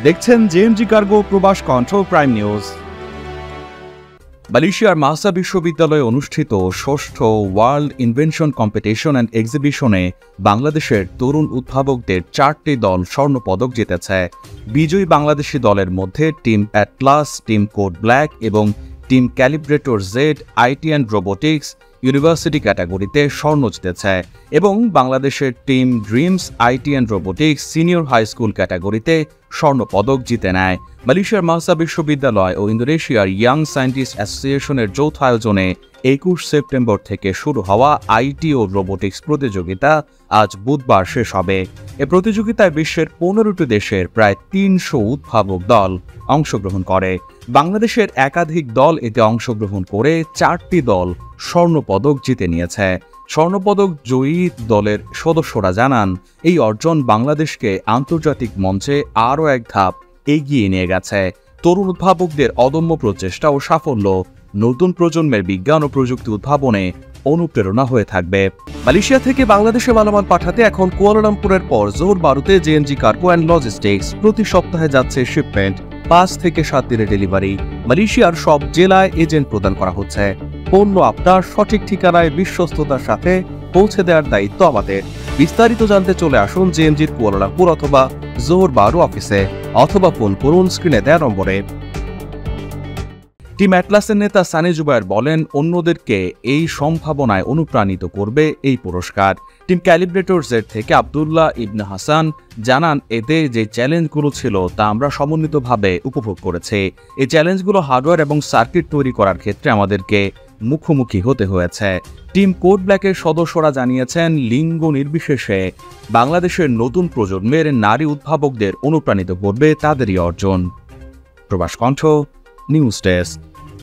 দেখছেন JMG cargo প্রবাস কণ্ঠ প্রাইম নিউজ। মালয়েশিয়ার মাহসা বিশ্ববিদ্যালয়ে অনুষ্ঠিত ষষ্ঠ ওয়ার্ল্ড ইনভেনশন কম্পিটিশন অ্যান্ড এক্সিবিশনে বাংলাদেশের তরুণ উদ্ভাবকদের 4টি দল স্বর্ণপদক জিতেছে। বিজয়ী বাংলাদেশি দলের মধ্যে team Atlas, team Code Black এবং team Calibrator Z IT and robotics university ক্যাটাগরিতে স্বর্ণ জিতেছে এবং বাংলাদেশের team Dreams IT and robotics senior high school ক্যাটাগরিতে স্বর্ণপদক জিতে নেয়। মালয়েশিয়ার মাহসা বিশ্ববিদ্যালয় ও ইন্দোনেশিয়ার ইয়াং সায়েন্টিস্ট অ্যাসোসিয়েশনের যৌথ আয়োজনে 21 সেপ্টেম্বর থেকে শুরু হওয়া আইটি ও রোবোটিক্স প্রতিযোগিতা আজ বুধবার শেষ হবে। এ প্রতিযোগিতায় বিশ্বের 15টি দেশের প্রায় 300 উদ্ভাবক দল অংশগ্রহণ করে। বাংলাদেশের একাধিক দল এতে অংশগ্রহণ করে 4টি দল স্বর্ণপদক জিতে নিয়েছে। স্বর্ণপদক জয়ী দলের সদস্যরা জানান, এই অর্জন বাংলাদেশকে আন্তর্জাতিক মঞ্চে আরও এক ধাপ এগিয়ে নিয়ে গেছে। তরুণ উদ্ভাবকদের অদম্য প্রচেষ্টা ও সাফল্য নতুন প্রজন্মের বিজ্ঞান ও প্রযুক্তি উদ্ভাবনে অনুপ্রেরণা হয়ে থাকবে। মালয়েশিয়া থেকে বাংলাদেশে মালামাল পাঠাতে এখন কুয়ালালামপুরের পর জোহর বারুতে জেএমজি কার্গো অ্যান্ড লজিস্টিক্স প্রতি সপ্তাহে যাচ্ছে শিপমেন্ট, 5 থেকে 7 দিনের ডেলিভারি। মালয়েশিয়ার সব জেলায় এজেন্ট প্রদান করা হচ্ছে। পণ্য আপনার সঠিক ঠিকানায় বিশ্বস্ততার সাথে পৌঁছে দেওয়ার দায়িত্ব আমাদের। বিস্তারিত জানতে চলে আসুন জেএমজির কুয়ালালামপুর অথবা জোহর বারু অফিসে, অথবা ফোন করুন স্ক্রিনে দেওয়া নম্বরে। টিম অ্যাটলাসের নেতা সানি জুবায়ের বলেন, অন্যদেরকে এই সম্ভাবনায় অনুপ্রাণিত করবে এই পুরস্কার। টিম ক্যালিব্রেটর জেড থেকে আব্দুল্লাহ ইবনে হাসান জানান, এতে যে চ্যালেঞ্জগুলো ছিল তা আমরা সমন্বিতভাবে উপভোগ করেছি। এই চ্যালেঞ্জগুলো হার্ডওয়্যার এবং সার্কিট তৈরি করার ক্ষেত্রে আমাদেরকে মুখোমুখি হতে হয়েছে। টিম কোড ব্ল্যাকের সদস্যরা জানিয়েছেন, লিঙ্গ নির্বিশেষে বাংলাদেশের নতুন প্রজন্মের নারী উদ্ভাবকদের অনুপ্রাণিত করবে তাদেরই অর্জন। প্রবাস কণ্ঠ নিউজ ডেস্ক।